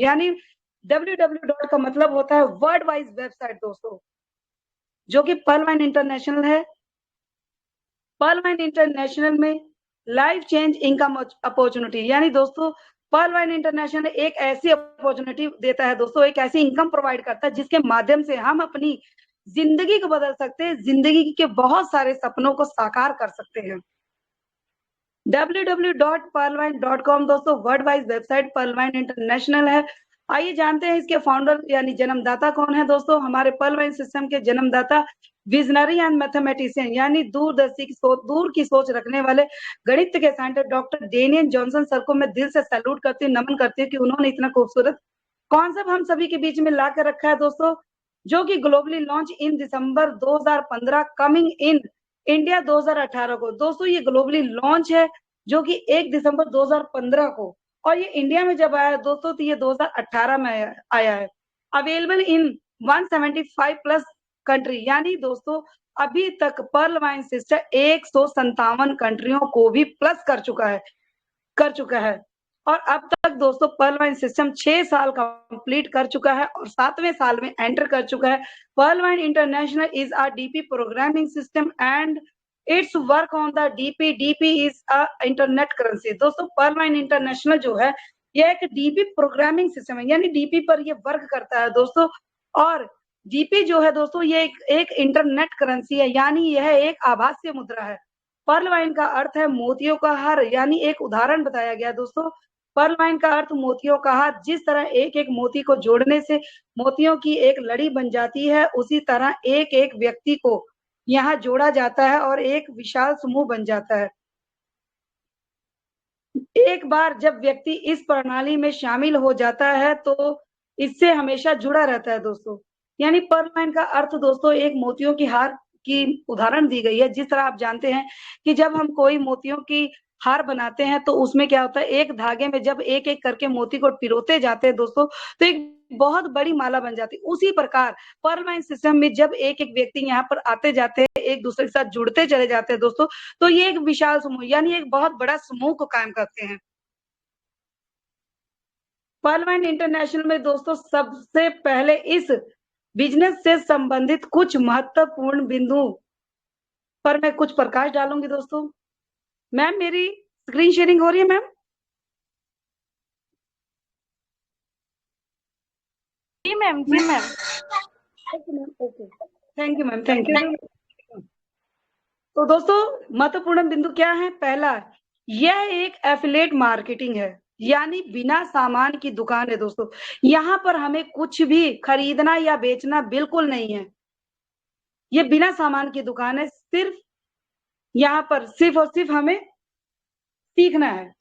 यानी www का मतलब होता है वर्ल्ड वाइज वेबसाइट दोस्तों, जो कि पर्ल वाइन इंटरनेशनल है। पर्ल वाइन इंटरनेशनल में लाइफ चेंज इनकम अपॉर्चुनिटी, यानी दोस्तों पर्ल वाइन इंटरनेशनल एक ऐसी अपॉर्चुनिटी देता है दोस्तों, एक ऐसी इनकम प्रोवाइड करता है जिसके माध्यम से हम अपनी जिंदगी को बदल सकते हैं, जिंदगी के बहुत सारे सपनों को साकार कर सकते हैं। www.pearlwine.com दोस्तों world wise website pearl wine international है। आइए जानते हैं इसके फाउंडर यानी जन्मदाता कौन है दोस्तों। हमारे पर्ल वाइन सिस्टम के जन्मदाता विजनरी एंड मैथमेटिशियन, यानी दूरदर्शी की सोच, दूर की सोच रखने वाले गणित के scientist doctor Daniel Johnson sir को मैं दिल से सैल्यूट करती हूँ, नमन करती हूँ कि उन्होंने इतना खूबसूरत कॉन्सेप्ट हम सभी के बीच में ला कर रखा है दोस्तों, जो कि globally launch in December 2015 coming in India 2018 को। दोस्तों ये ग्लोबली लॉन्च है जो कि 1 दिसंबर 2015 को, और ये इंडिया में जब आया दोस्तों तो ये 2018 में आया है। अवेलेबल इन 175 प्लस कंट्री, यानी दोस्तों अभी तक पर्ल वाइन सिस्टम 157 कंट्रियों को भी प्लस कर चुका है। और अब तक दोस्तों पर्ल वाइन सिस्टम 6 साल कंप्लीट कर चुका है और 7वें साल में एंटर कर चुका है। Pearl wine international is a DP programming system and its work on the DP. DP is a internet currency. दोस्तों पर्ल वाइन इंटरनेशनल जो है यह एक डीपी प्रोग्रामिंग सिस्टम है, यानी डीपी पर ये वर्क करता है दोस्तों। और डीपी जो है दोस्तों ये एक इंटरनेट करेंसी है, यानी यह एक आभासीय मुद्रा है। पर्ल वाइन का अर्थ है मोतियों का हार, यानी एक उदाहरण बताया गया दोस्तों। पर्ल वाइन का अर्थ मोतियों का हार, जिस तरह एक एक मोती को जोड़ने से मोतियों की एक लड़ी बन जाती है, उसी तरह एक एक व्यक्ति को यहाँ जोड़ा जाता है और एक विशाल समूह बन जाता है। एक बार जब व्यक्ति इस प्रणाली में शामिल हो जाता है तो इससे हमेशा जुड़ा रहता है दोस्तों। यानी पर्ल वाइन का अर्थ दोस्तों एक मोतियों की हार की उदाहरण दी गई है। जिस तरह आप जानते हैं कि जब हम कोई मोतियों की हार बनाते हैं तो उसमें क्या होता है, एक धागे में जब एक एक करके मोती को पिरोते जाते हैं दोस्तों तो एक बहुत बड़ी माला बन जाती है। उसी प्रकार पर्ल वाइन सिस्टम में जब एक एक व्यक्ति यहाँ पर आते जाते हैं, एक दूसरे के साथ जुड़ते चले जाते हैं दोस्तों, तो ये एक विशाल समूह यानी एक बहुत बड़ा समूह को कायम करते हैं। पर्ल वाइन इंटरनेशनल में दोस्तों सबसे पहले इस बिजनेस से संबंधित कुछ महत्वपूर्ण बिंदु पर मैं कुछ प्रकाश डालूंगी दोस्तों। मैम मेरी स्क्रीन शेयरिंग हो रही है मैम? जी मैम, जी ma'am. Okay ma'am, okay, thank you ma'am, thank you. तो दोस्तों महत्वपूर्ण बिंदु क्या है? पहला, यह एक एफिलिएट मार्केटिंग है, यानी बिना सामान की दुकान है दोस्तों। यहाँ पर हमें कुछ भी खरीदना या बेचना बिल्कुल नहीं है, ये बिना सामान की दुकान है। सिर्फ यहाँ पर सिर्फ और सिर्फ हमें सीखना है।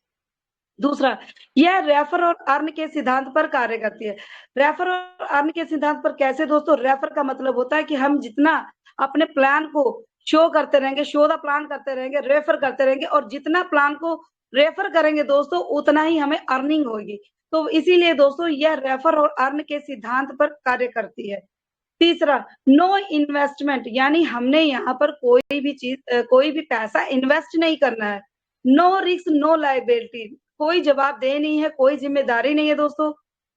दूसरा, यह रेफर और अर्न के सिद्धांत पर कार्य करती है। रेफर और अर्न के सिद्धांत पर कैसे दोस्तों? रेफर का मतलब होता है कि हम जितना अपने प्लान को शो करते रहेंगे, शो द प्लान करते रहेंगे, रेफर करते रहेंगे, और जितना प्लान को रेफर करेंगे दोस्तों उतना ही हमें अर्निंग होगी। तो इसीलिए दोस्तों यह रेफर और अर्न के सिद्धांत पर कार्य करती है। तीसरा, नो इन्वेस्टमेंट, यानी हमने यहाँ पर कोई भी पैसा इन्वेस्ट नहीं करना है। नो रिस्क नो लायबिलिटी, कोई जवाबदेही नहीं है, कोई जिम्मेदारी नहीं है दोस्तों।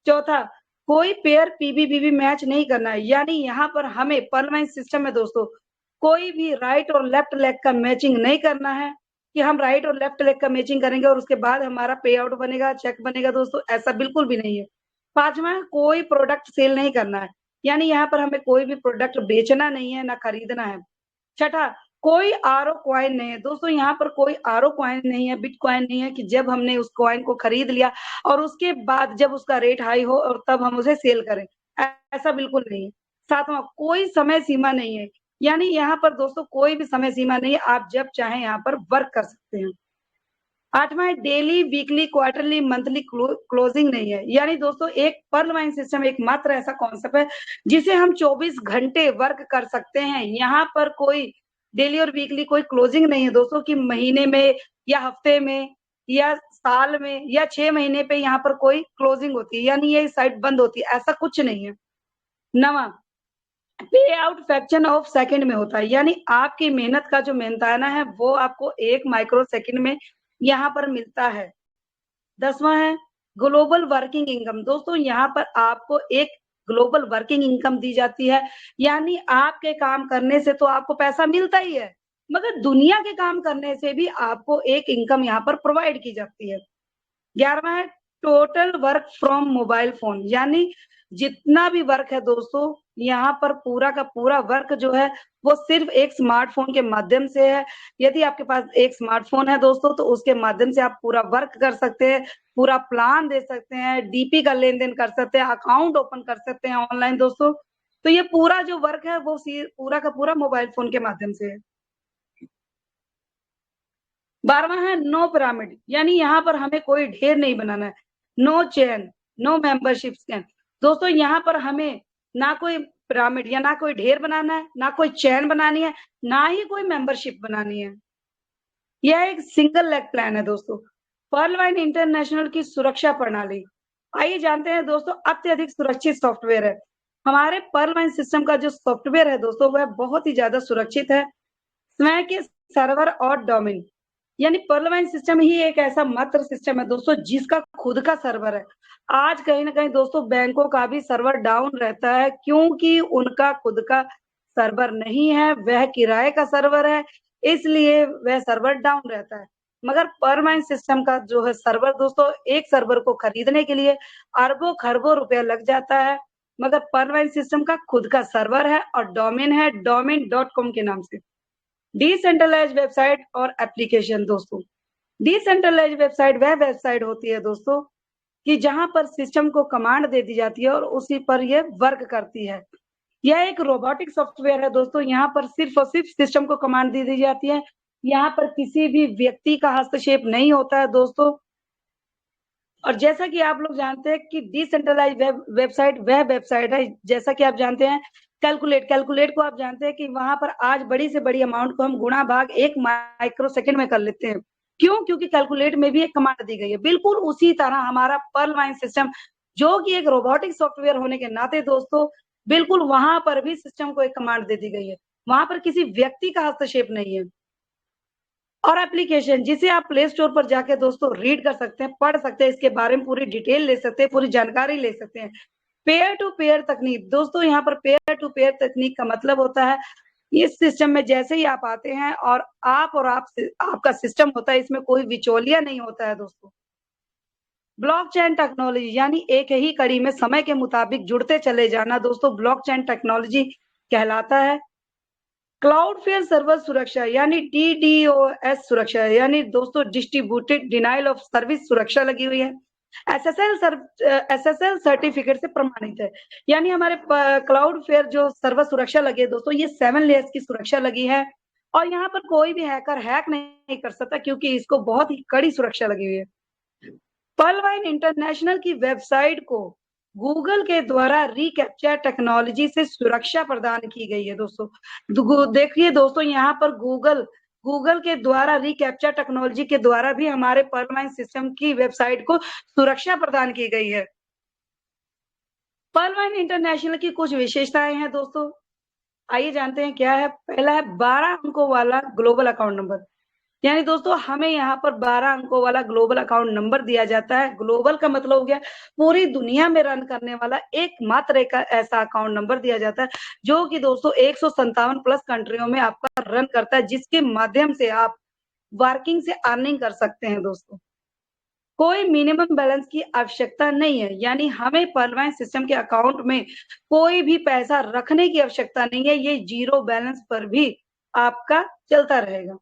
चौथा, कोई पेयर पीबीबीबी मैच नहीं करना है, यानी यहाँ पर हमें पर्ल वाइन सिस्टम में दोस्तों कोई भी राइट और लेफ्ट लेग का मैचिंग नहीं करना है कि हम राइट और लेफ्ट लेग का मैचिंग करेंगे और उसके बाद हमारा पे आउट बनेगा, चेक बनेगा दोस्तों, ऐसा बिल्कुल भी नहीं है। पांचवा, कोई प्रोडक्ट सेल नहीं करना है, यानी यहाँ पर हमें कोई भी प्रोडक्ट बेचना नहीं है ना खरीदना है। छठा, कोई आरओ कॉइन नहीं है दोस्तों, यहाँ पर कोई आरओ कॉइन नहीं है, बिट कॉइन नहीं है कि जब हमने उस कॉइन को खरीद लिया और उसके बाद जब उसका रेट हाई हो और तब हम उसे सेल करें, ऐसा बिल्कुल नहीं है। सातवां, कोई समय सीमा नहीं है, यानी यहाँ पर दोस्तों कोई भी समय सीमा नहीं है, आप जब चाहें यहाँ पर वर्क कर सकते हैं। आठवां है daily weekly quarterly monthly closing नहीं है, यानी दोस्तों एक पर्ल वाइन सिस्टम एकमात्र ऐसा कॉन्सेप्ट है जिसे हम 24 घंटे वर्क कर सकते हैं। यहाँ पर कोई डेली और वीकली कोई क्लोजिंग नहीं है दोस्तों कि महीने में या हफ्ते में या साल में या 6 महीने पे यहाँ पर कोई क्लोजिंग होती है, यानी ये साइट बंद होती है, ऐसा कुछ नहीं है। नवा, पे आउट फ्रैक्शन ऑफ सेकंड में होता है, यानी आपकी मेहनत का जो मेहनताना है वो आपको 1 माइक्रो सेकंड में यहाँ पर मिलता है। 10वां है ग्लोबल वर्किंग इनकम, दोस्तों यहाँ पर आपको एक ग्लोबल वर्किंग इनकम दी जाती है, यानी आपके काम करने से तो आपको पैसा मिलता ही है, मगर दुनिया के काम करने से भी आपको एक इनकम यहाँ पर प्रोवाइड की जाती है। 11वां है total work from mobile phone, यानी जितना भी वर्क है दोस्तों, यहाँ पर पूरा का पूरा वर्क जो है वो सिर्फ एक स्मार्टफोन के माध्यम से है। यदि आपके पास एक स्मार्टफोन है दोस्तों, तो उसके माध्यम से आप पूरा वर्क कर सकते हैं, पूरा प्लान दे सकते हैं, डीपी का लेन देन कर सकते हैं, अकाउंट ओपन कर सकते हैं ऑनलाइन दोस्तों। तो ये पूरा जो वर्क है वो पूरा का पूरा मोबाइल फोन के माध्यम से है। 12वां है नो पिरामिड, यानी यहाँ पर हमें कोई ढेर नहीं बनाना है। No chain, no membership scam, दोस्तों यहाँ पर हमें ना कोई पिरामिड या ना कोई ढेर बनाना है, ना कोई चैन बनानी है, ना ही कोई मेंबरशिप बनानी है। यह एक सिंगल लेग प्लान है दोस्तों। पर्ल वाइन इंटरनेशनल की सुरक्षा प्रणाली, आइए जानते हैं दोस्तों, अत्यधिक सुरक्षित सॉफ्टवेयर है। हमारे पर्ल वाइन सिस्टम का जो सॉफ्टवेयर है दोस्तों, वह बहुत ही ज्यादा सुरक्षित है। स्वयं के सर्वर और डोमेन, यानी पर्लवाइन सिस्टम ही एक ऐसा मात्र सिस्टम है दोस्तों जिसका खुद का सर्वर है। आज कहीं ना कहीं दोस्तों बैंकों का भी सर्वर डाउन रहता है, क्योंकि उनका खुद का सर्वर नहीं है, वह किराए का सर्वर है, इसलिए वह सर्वर डाउन रहता है। मगर परमानेंट सिस्टम का जो है सर्वर दोस्तों, एक सर्वर को खरीदने के लिए अरबों खरबों रुपया लग जाता है, मगर परमानेंट सिस्टम का खुद का सर्वर है और डोमेन है domain.com के नाम से। डिसेंट्रलाइज्ड वेबसाइट और एप्लीकेशन दोस्तों, डिसेंट्रलाइज्ड वेबसाइट वह वेबसाइट होती है दोस्तों कि जहां पर सिस्टम को कमांड दे दी जाती है और उसी पर यह वर्क करती है। यह एक रोबोटिक सॉफ्टवेयर है दोस्तों, यहाँ पर सिर्फ और सिर्फ सिस्टम को कमांड दे दी जाती है, यहाँ पर किसी भी व्यक्ति का हस्तक्षेप नहीं होता है दोस्तों। और जैसा कि आप लोग जानते हैं कि डिसेंट्रलाइज वेबसाइट वह वेबसाइट है, जैसा कि आप जानते हैं कैलकुलेट को आप जानते हैं कि वहां पर आज बड़ी से बड़ी अमाउंट को हम गुणा भाग 1 माइक्रो सेकंड में कर लेते हैं। क्यों? क्योंकि कैलकुलेट में भी एक कमांड दी गई है। बिल्कुल उसी तरह हमारा पर्ल वाइन सिस्टम, जो कि एक रोबोटिक सॉफ्टवेयर होने के नाते दोस्तों, बिल्कुल वहां पर भी सिस्टम को एक कमांड दे दी गई है, वहां पर किसी व्यक्ति का हस्तक्षेप नहीं है। और एप्लीकेशन जिसे आप प्ले स्टोर पर जाके दोस्तों रीड कर सकते हैं, पढ़ सकते हैं, इसके बारे में पूरी डिटेल ले सकते हैं, पूरी जानकारी ले सकते हैं। पेयर टू पेयर तकनीक दोस्तों, यहाँ पर पेयर टू पेयर तकनीक का मतलब होता है इस सिस्टम में जैसे ही आप आते हैं और आपका सिस्टम होता है, इसमें कोई बिचौलिया नहीं होता है दोस्तों। ब्लॉकचेन टेक्नोलॉजी, यानी एक ही कड़ी में समय के मुताबिक जुड़ते चले जाना दोस्तों, ब्लॉकचेन टेक्नोलॉजी कहलाता है। क्लाउडफेयर सर्वर सुरक्षा, यानी डीडीओएस सुरक्षा, यानी दोस्तों डिस्ट्रीब्यूटेड डिनाइल ऑफ सर्विस सुरक्षा लगी हुई है। एसएसएल सर्टिफिकेट से प्रमाणित है, यानी हमारे क्लाउडफेयर जो सर्वर सुरक्षा लगी है दोस्तों, ये 7 लेयर्स की सुरक्षा लगी है और यहाँ पर कोई भी हैकर हैक नहीं कर सकता, क्योंकि इसको बहुत ही कड़ी सुरक्षा लगी हुई है। पर्लवाइन इंटरनेशनल की वेबसाइट को गूगल के द्वारा रिकैप्चर टेक्नोलॉजी से सुरक्षा प्रदान की गई है दोस्तों। देखिए दोस्तों, यहाँ पर गूगल के द्वारा रिकैप्चर टेक्नोलॉजी के द्वारा भी हमारे पर्लवाइन सिस्टम की वेबसाइट को सुरक्षा प्रदान की गई है। पर्लवाइन इंटरनेशनल की कुछ विशेषताएं हैं दोस्तों, आइए जानते हैं क्या है। पहला है 12 अंकों वाला ग्लोबल अकाउंट नंबर, यानी दोस्तों हमें यहाँ पर 12 अंकों वाला ग्लोबल अकाउंट नंबर दिया जाता है। ग्लोबल का मतलब हो गया पूरी दुनिया में रन करने वाला एकमात्र एक ऐसा अकाउंट नंबर दिया जाता है, जो कि दोस्तों 157 प्लस कंट्रियों में आपका रन करता है, जिसके माध्यम से आप वर्किंग से अर्निंग कर सकते हैं दोस्तों। कोई मिनिमम बैलेंस की आवश्यकता नहीं है, यानी हमें पर्लवाइन सिस्टम के अकाउंट में कोई भी पैसा रखने की आवश्यकता नहीं है, ये जीरो बैलेंस पर भी आपका चलता रहेगा।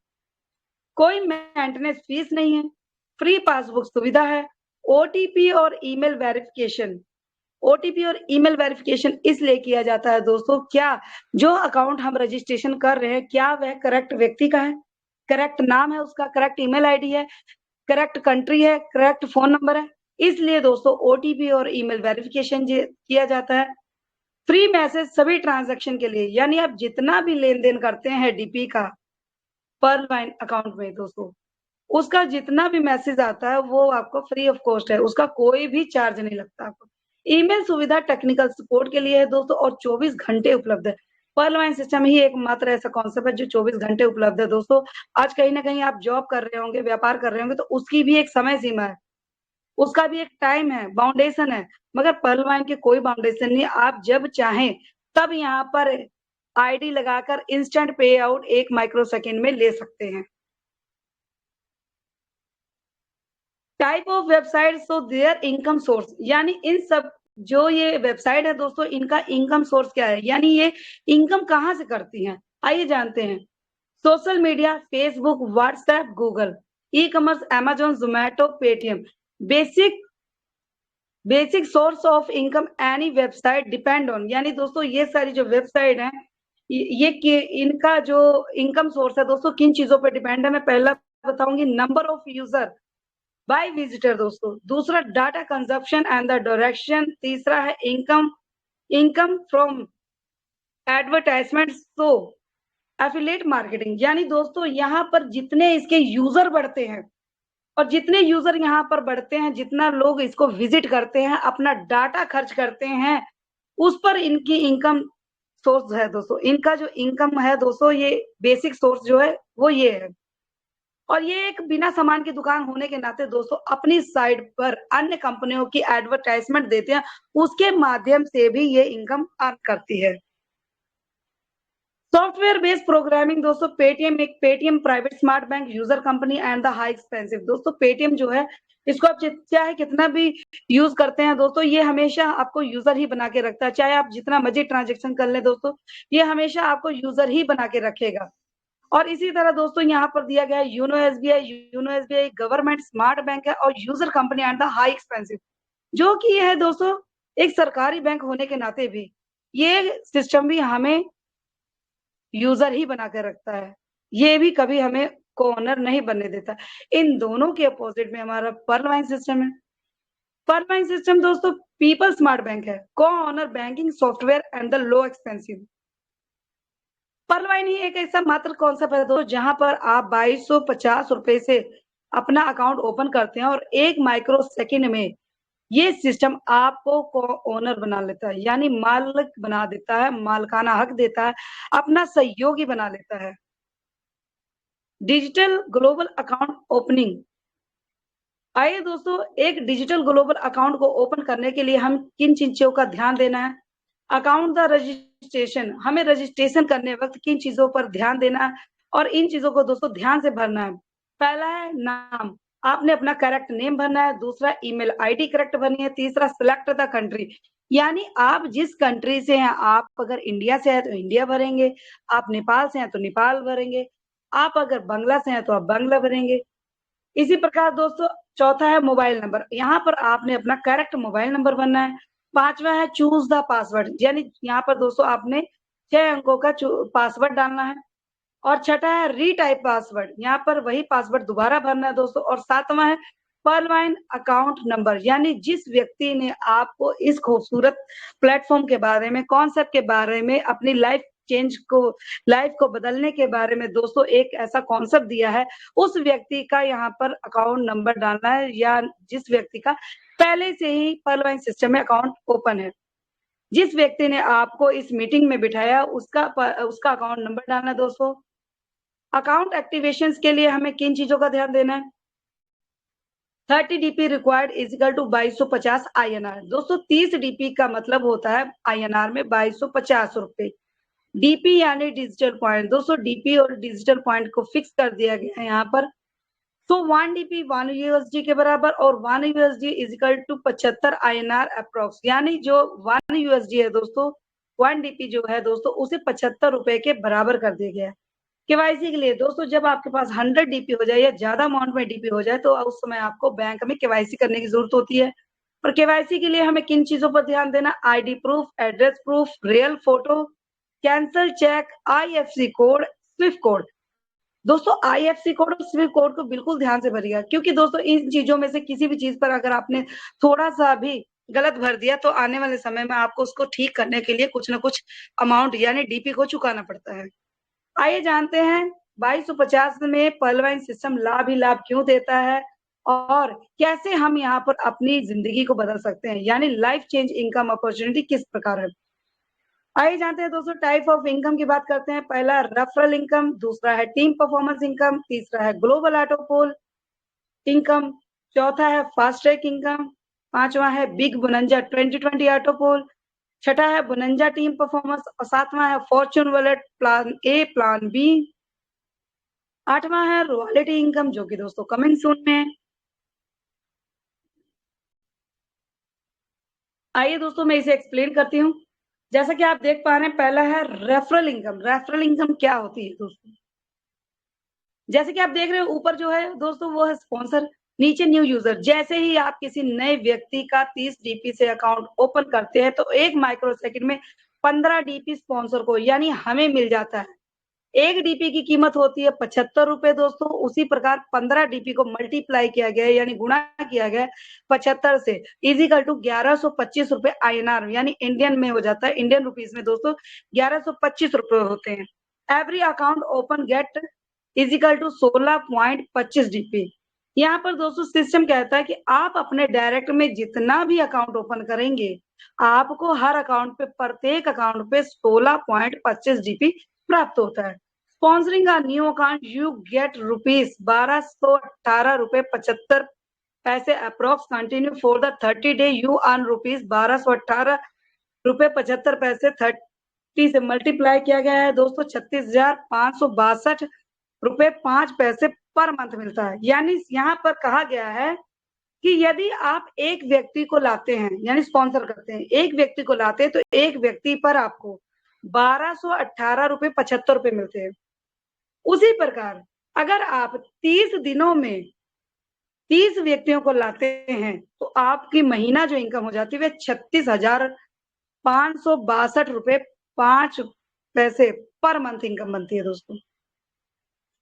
कोई मेंटेनेंस फीस नहीं है, फ्री पासबुक सुविधा है। ओटीपी और ईमेल वेरिफिकेशन, ओटीपी और ईमेल वेरिफिकेशन इसलिए किया जाता है दोस्तों, क्या जो अकाउंट हम रजिस्ट्रेशन कर रहे हैं, क्या वह करेक्ट व्यक्ति का है, करेक्ट नाम है उसका, करेक्ट ईमेल आईडी है, करेक्ट कंट्री है, करेक्ट फोन नंबर है, इसलिए दोस्तों ओटीपी और ईमेल वेरिफिकेशन किया जाता है। फ्री मैसेज सभी ट्रांजैक्शन के लिए, यानी आप जितना भी लेन देन करते हैं डीपी का पर्लवाइन अकाउंट में दोस्तों, उसका जितना भी मैसेज आता है वो आपको फ्री ऑफ कॉस्ट है, उसका कोई भी चार्ज नहीं लगता आपको। ईमेल सुविधा टेक्निकल सपोर्ट के लिए है दोस्तों और 24 घंटे उपलब्ध है। पर्लवाइन सिस्टम ही एकमात्र ऐसा कॉन्सेप्ट है जो 24 घंटे उपलब्ध है दोस्तों। आज कहीं ना कहीं आप जॉब कर रहे होंगे, व्यापार कर रहे होंगे, तो उसकी भी एक समय सीमा है, उसका भी एक टाइम है, बाउंडेशन है, मगर पर्ल वाइन के कोई बाउंडेशन नहीं। आप जब चाहें तब यहाँ पर आईडी लगाकर इंस्टेंट पे आउट 1 माइक्रो सेकंड में ले सकते हैं। Type of website, so there income source, यानी इन सब जो ये वेबसाइट है दोस्तों, इनका इनकम सोर्स क्या है, यानी ये इनकम कहाँ से करती हैं, आइए जानते हैं। Social media, Facebook, WhatsApp, Google, e commerce, Amazon, Zomato, Paytm. Basic basic source of income any website depend on, यानी दोस्तों ये सारी जो वेबसाइट है, इनका जो इनकम सोर्स है दोस्तों किन चीजों पर डिपेंड है। मैं पहला बताऊंगी number of user by visitor दोस्तों, दूसरा data consumption and the direction, तीसरा है income income from advertisement, so affiliate marketing. यानी दोस्तों यहाँ पर जितने इसके यूजर बढ़ते हैं और जितने यूजर यहाँ पर बढ़ते हैं, जितना लोग इसको विजिट करते हैं, अपना डाटा खर्च करते हैं, उस पर इनकी इनकम सोर्स है दोस्तों। इनका जो इनकम है दोस्तों, ये बेसिक सोर्स जो है वो ये है। और ये एक बिना सामान की दुकान होने के नाते दोस्तों अपनी साइट पर अन्य कंपनियों की एडवर्टाइजमेंट देते हैं, उसके माध्यम से भी ये इनकम अर्न करती है। सॉफ्टवेयर बेस्ड प्रोग्रामिंग दोस्तों, पेटीएम एक Paytm private smart bank user company and the high expensive. दोस्तों पेटीएम जो है, इसको आप चाहे कितना भी यूज करते हैं दोस्तों, ये हमेशा आपको यूजर ही बना के रखता है। चाहे आप जितना मर्जी ट्रांजेक्शन कर ले दोस्तों, ये हमेशा आपको यूजर ही बना के रखेगा। और इसी तरह दोस्तों यहाँ पर दिया गया है YONO SBI. YONO SBI government smart bank है और user company and the high expensive, जो कि है दोस्तों एक सरकारी बैंक होने के नाते भी ये सिस्टम भी हमें यूजर ही बना के रखता है, ये भी कभी हमें को ओनर नहीं बनने देता। इन दोनों के अपोजिट में हमारा पर्ल वाइन सिस्टम है। पर्ल वाइन सिस्टम दोस्तों पीपल स्मार्ट बैंक है, को owner banking software and the low expensive. Pearl wine ही एक ऐसा मात्र कॉन्सेप्ट है दोस्तों जहां पर आप 2250 रुपए से अपना अकाउंट ओपन करते हैं और 1 माइक्रो सेकंड में ये सिस्टम आपको को ओनर बना लेता है, यानी मालिक बना देता है, मालिकाना हक देता है, अपना सहयोगी बना लेता है। डिजिटल ग्लोबल अकाउंट ओपनिंग, आइए दोस्तों एक डिजिटल ग्लोबल अकाउंट को ओपन करने के लिए हम किन चीजों का ध्यान देना है। अकाउंट द रजिस्ट्रेशन, हमें रजिस्ट्रेशन करने वक्त किन चीजों पर ध्यान देना है और इन चीजों को दोस्तों ध्यान से भरना है। पहला है नाम, आपने अपना करेक्ट नेम भरना है। दूसरा ईमेल आईडी करेक्ट भरनी है। तीसरा सिलेक्ट द कंट्री, यानी आप जिस कंट्री से हैं, आप अगर इंडिया से हैं तो इंडिया भरेंगे, आप नेपाल से हैं तो नेपाल भरेंगे, आप अगर बांग्ला से हैं तो आप बांग्ला भरेंगे। इसी प्रकार दोस्तों चौथा है मोबाइल नंबर, यहाँ पर आपने अपना करेक्ट मोबाइल नंबर भरना है। पांचवा है चूज द पासवर्ड, यानी यहाँ पर दोस्तों आपने 6 अंकों का पासवर्ड डालना है। और छठा है रीटाइप पासवर्ड, यहाँ पर वही पासवर्ड दोबारा भरना है दोस्तों। और सातवां है पर्ल वाइन अकाउंट नंबर, यानी जिस व्यक्ति ने आपको इस खूबसूरत प्लेटफॉर्म के बारे में, कॉन्सेप्ट के बारे में, अपनी लाइफ को बदलने के बारे में दोस्तों एक ऐसा कॉन्सेप्ट दिया है, उस व्यक्ति का यहाँ पर अकाउंट नंबर डालना है, या जिस व्यक्ति का पहले से ही पर्ल वाइन सिस्टम में अकाउंट ओपन है। जिस व्यक्ति ने आपको इस मीटिंग में बिठाया उसका अकाउंट नंबर डालना है दोस्तों। अकाउंट एक्टिवेशन के लिए हमें किन चीजों का ध्यान देना है। 30 DP required equal to 2250 INR। दोस्तों 30 डीपी का मतलब होता है INR में 2250 रुपए। डीपी यानी डिजिटल पॉइंट, दोस्तों डीपी और डिजिटल पॉइंट को फिक्स कर दिया गया है यहाँ पर। तो 1 डीपी 1 USD के बराबर और 1 USD equal to 75 INR approx, यानी जो 1 USD है दोस्तों, 1 डीपी जो है दोस्तों उसे 75 रुपए के बराबर कर दिया गया है। केवाईसी के लिए दोस्तों जब आपके पास 100 डीपी हो जाए या ज्यादा अमाउंट में डीपी हो जाए तो उस समय आपको बैंक में केवाईसी करने की जरूरत होती है। और केवाईसी के लिए हमें किन चीजों पर ध्यान देना। ID proof, address proof, real photo, cancel cheque, IFSC code, Swift code. दोस्तों IFSC कोड और स्विफ्ट कोड को बिल्कुल ध्यान से भरिएगा, क्योंकि दोस्तों इन चीजों में से किसी भी चीज पर अगर आपने थोड़ा सा भी गलत भर दिया तो आने वाले समय में आपको उसको ठीक करने के लिए कुछ ना कुछ अमाउंट यानी डीपी को चुकाना पड़ता है। आइए जानते हैं 2250 में पर्ल वाइन सिस्टम लाभ ही लाभ क्यों देता है और कैसे हम यहाँ पर अपनी जिंदगी को बदल सकते हैं, यानी लाइफ चेंज इनकम अपॉर्चुनिटी किस प्रकार है। आइए जानते हैं दोस्तों टाइप ऑफ इनकम की बात करते हैं। पहला रेफरल इनकम, दूसरा है टीम परफॉर्मेंस इनकम, तीसरा है ग्लोबल ऑटोपोल इनकम, चौथा है फास्ट ट्रैक इनकम, पांचवा है बिग बोनंजा 2020 ऑटो पोल, छठा है बोनंजा टीम परफॉर्मेंस और सातवां है fortune wallet plan A plan B, आठवां है रॉयल्टी इनकम जो कि दोस्तों कमिंग सून में है। आइए दोस्तों मैं इसे एक्सप्लेन करती हूँ। जैसा कि आप देख पा रहे हैं, पहला है रेफरल इनकम। रेफरल इनकम क्या होती है दोस्तों? जैसे कि आप देख रहे हो ऊपर जो है दोस्तों वो है स्पॉन्सर, नीचे न्यू यूजर। जैसे ही आप किसी नए व्यक्ति का 30 डीपी से अकाउंट ओपन करते हैं तो एक माइक्रो सेकंड में 15 डीपी स्पॉन्सर को यानी हमें मिल जाता है। एक डीपी की कीमत होती है 75 रुपए दोस्तों। उसी प्रकार 15 डीपी को मल्टीप्लाई किया गया यानी गुणा किया गया 75 से, इजिकल टू 1125 रुपए INR यानी इंडियन में हो जाता है। इंडियन रुपीज में दोस्तों 1125 रुपए होते हैं। Every account open get equal to 16.25 DP. यहाँ पर दोस्तों सिस्टम कहता है कि आप अपने डायरेक्ट में जितना भी अकाउंट ओपन करेंगे, आपको हर अकाउंट पे प्रत्येक अकाउंट पे 16.25 डीपी प्राप्त होता है। Sponsoring a new account you get rupees 1218 रुपए 75 पैसे approx continue for the 30 day you earn rupees 1218 रुपए 75 पैसे 30 से मल्टीप्लाई किया गया है दोस्तों 36,562 रुपए 5 पैसे पर मंथ मिलता है। यानी यहाँ पर कहा गया है कि यदि आप एक व्यक्ति को लाते हैं यानी स्पॉन्सर करते हैं, एक व्यक्ति को लाते हैं तो एक व्यक्ति पर आपको 1218 रुपए 75 रुपए मिलते हैं। उसी प्रकार अगर आप 30 दिनों में 30 व्यक्तियों को लाते हैं तो आपकी महीना जो इनकम हो जाती है वह 36,562 रुपए 5 पैसे पर मंथ इनकम बनती है दोस्तों।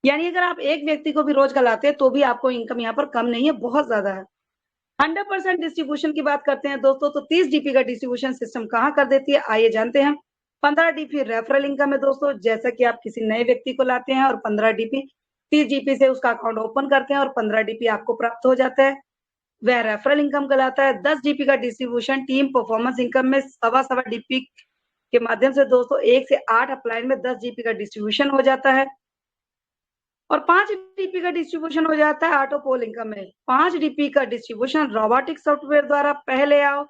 यानी अगर आप एक व्यक्ति को भी रोज का लाते हैं तो भी आपको इनकम यहाँ पर कम नहीं है, बहुत ज्यादा है। 100% डिस्ट्रीब्यूशन की बात करते हैं दोस्तों तो 30 डीपी का डिस्ट्रीब्यूशन सिस्टम कहाँ कर देती है, आइए जानते हैं। 15 डीपी रेफरल इनकम है दोस्तों। जैसा कि आप किसी नए व्यक्ति को लाते हैं और 15 डीपी 30 डीपी से उसका अकाउंट ओपन करते हैं और 15 डीपी आपको प्राप्त हो जाता है, वह रेफरल इनकम कहलाता है। 10 डीपी का डिस्ट्रीब्यूशन टीम परफॉर्मेंस इनकम में सवा सवा डीपी के माध्यम से दोस्तों 1 से 8 अपलाइन में 10 डीपी का डिस्ट्रीब्यूशन हो जाता है और 5 डीपी का डिस्ट्रीब्यूशन हो जाता है ऑटो पोल इनकम में। 5 डीपी का डिस्ट्रीब्यूशन रोबोटिक सॉफ्टवेयर द्वारा पहले आओ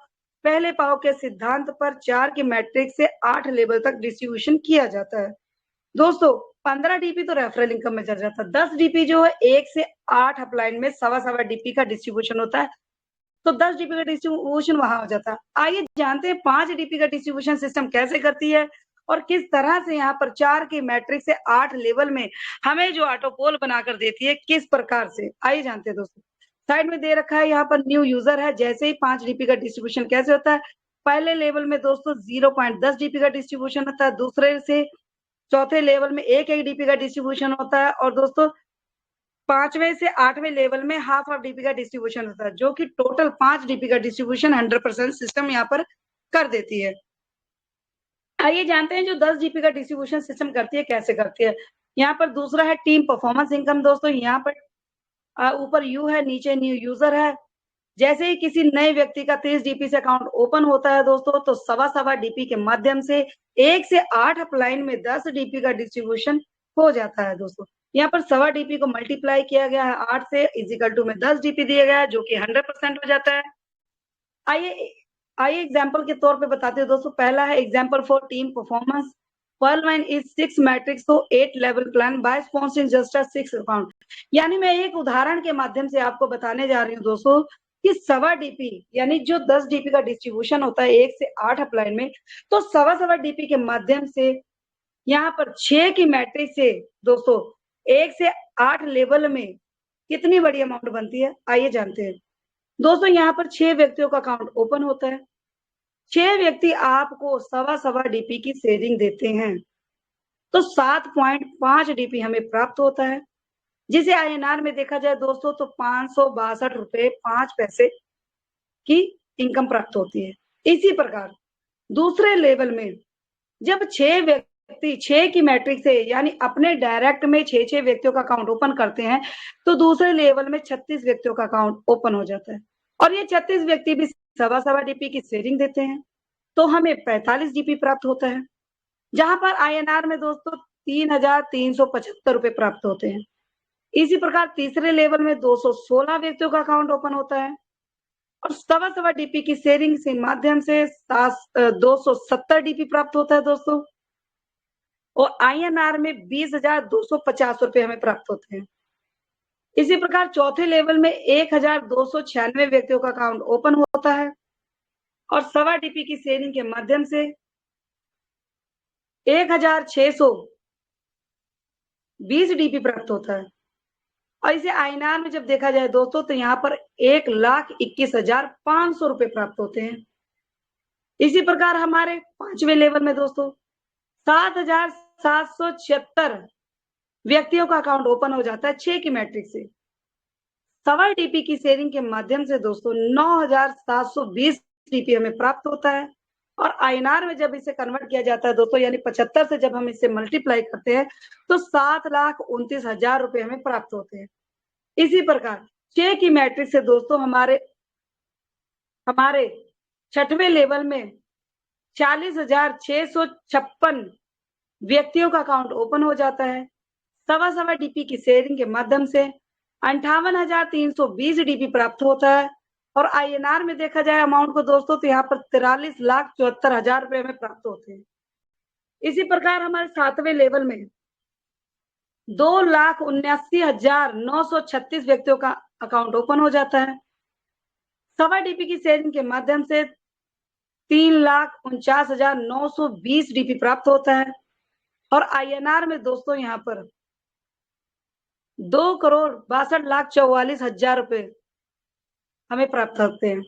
पहले पाओ के सिद्धांत पर 4 की मैट्रिक्स से 8 लेवल तक डिस्ट्रीब्यूशन किया जाता है दोस्तों। 15 डीपी तो रेफरल इनकम में चल जाता है। 10 डीपी जो है 1 से 8 अपलाइन में सवा सवा डीपी का डिस्ट्रीब्यूशन होता है तो 10 डीपी का डिस्ट्रीब्यूशन वहां हो जाता है। आइए जानते हैं 5 डीपी का डिस्ट्रीब्यूशन सिस्टम कैसे करती है और किस तरह से यहाँ पर 4 की मैट्रिक्स से 8 लेवल में हमें जो ऑटो पोल बनाकर देती है, किस प्रकार से, आइए जानते हैं दोस्तों। साइड में दे रखा है यहाँ पर न्यू यूजर है। जैसे ही 5 डीपी का डिस्ट्रीब्यूशन कैसे होता है, पहले लेवल में दोस्तों 0.10 डीपी का डिस्ट्रीब्यूशन होता है, दूसरे से चौथे लेवल में 1 डीपी का डिस्ट्रीब्यूशन होता है और दोस्तों 5वें से 8वें लेवल में हाफ ऑफ डीपी का डिस्ट्रीब्यूशन होता है, जो कि टोटल 5 डीपी का डिस्ट्रीब्यूशन 100% सिस्टम यहाँ पर कर देती है। आइए जानते हैं जो 10 डीपी का डिस्ट्रीब्यूशन सिस्टम करती है कैसे करती है। यहाँ पर दूसरा है टीम परफॉर्मेंस इनकम दोस्तों। यहाँ पर ऊपर यू है, नीचे न्यू यूजर है। जैसे ही किसी नए व्यक्ति का 30 डीपी से अकाउंट ओपन होता है दोस्तों तो सवा सवा डीपी के माध्यम से 1 से 8 अपलाइन में 10 डीपी का डिस्ट्रीब्यूशन हो जाता है दोस्तों। यहाँ पर सवा डीपी को मल्टीप्लाई किया गया है 8 से, इजिकल टू में 10 डीपी दिया गया है जो कि 100% हो जाता है। आइए आइए एग्जाम्पल के तौर पे बताते हैं दोस्तों। पहला है example for team performance. Pearl Wine is 6 matrix to 8 level plan by sponsoring just 6 account. यानी मैं एक उदाहरण के माध्यम से आपको बताने जा रही हूँ दोस्तों कि सवा डीपी यानी जो 10 डीपी का डिस्ट्रीब्यूशन होता है 1 से 8 अपलाइन में, तो सवा सवा डीपी के माध्यम से यहाँ पर 6 की मैट्रिक्स से दोस्तों 1 से 8 लेवल में कितनी बड़ी अमाउंट बनती है, आइए जानते हैं दोस्तों। यहाँ पर 6 व्यक्तियों का अकाउंट ओपन होता है। 6 व्यक्ति आपको सवा सवा डीपी की शेयरिंग देते हैं तो 7.5 डीपी हमें प्राप्त होता है, जिसे INR में देखा जाए दोस्तों तो 562 रुपए 5 पैसे की इनकम प्राप्त होती है। इसी प्रकार दूसरे लेवल में जब 6 व्यक्ति 6 की मैट्रिक्स से यानी अपने डायरेक्ट में 6 व्यक्तियों का अकाउंट ओपन करते हैं तो दूसरे लेवल में 36 व्यक्तियों का अकाउंट ओपन हो जाता है और ये 36 व्यक्ति भी सवा सवा डीपी की शेयरिंग देते हैं तो हमें 45 डीपी प्राप्त होता है, जहां पर INR में दोस्तों 3,375 रुपए प्राप्त होते हैं। इसी प्रकार तीसरे लेवल में 216 व्यक्तियों का अकाउंट ओपन होता है और सवा सवा डीपी की शेयरिंग के माध्यम से 270 डीपी प्राप्त होता है दोस्तों, और आईएनआर में 20,250 रुपए हमें प्राप्त होते हैं। इसी प्रकार चौथे लेवल में 1,296 व्यक्तियों का अकाउंट ओपन होता है और सवा डीपी की शेयरिंग के माध्यम से 1,620 डीपी प्राप्त होता है। और इसे आईएनआर में जब देखा जाए दोस्तों तो यहाँ पर 1,21,500 रुपए प्राप्त होते हैं। इसी प्रकार हमारे पांचवें लेवल में दोस्तों 7,776 व्यक्तियों का अकाउंट ओपन हो जाता है 6 की मैट्रिक से। सवा डीपी की शेयरिंग के माध्यम से दोस्तों 9,720 डीपी हमें प्राप्त होता है और आईएनआर में जब इसे कन्वर्ट किया जाता है दोस्तों, यानी 75 से जब हम इसे मल्टीप्लाई करते हैं तो 7,29,000 रुपए हमें प्राप्त होते हैं। इसी प्रकार 6 की मैट्रिक से दोस्तों हमारे छठवें लेवल में 40,656 व्यक्तियों का अकाउंट ओपन हो जाता है। सवा सवा डीपी की शेयरिंग के माध्यम से 58,320 डीपी प्राप्त होता है और आईएनआर में देखा जाए अमाउंट को दोस्तों तो यहाँ पर 43,74,000 रुपए में प्राप्त होते हैं। इसी प्रकार हमारे सातवें लेवल में 2,79,936 व्यक्तियों का अकाउंट ओपन हो जाता है। सवा डीपी की शेयरिंग के माध्यम से 3,49,920 डीपी प्राप्त होता है और आईएनआर में दोस्तों यहाँ पर 2,62,44,000 रुपए हमें प्राप्त होते हैं।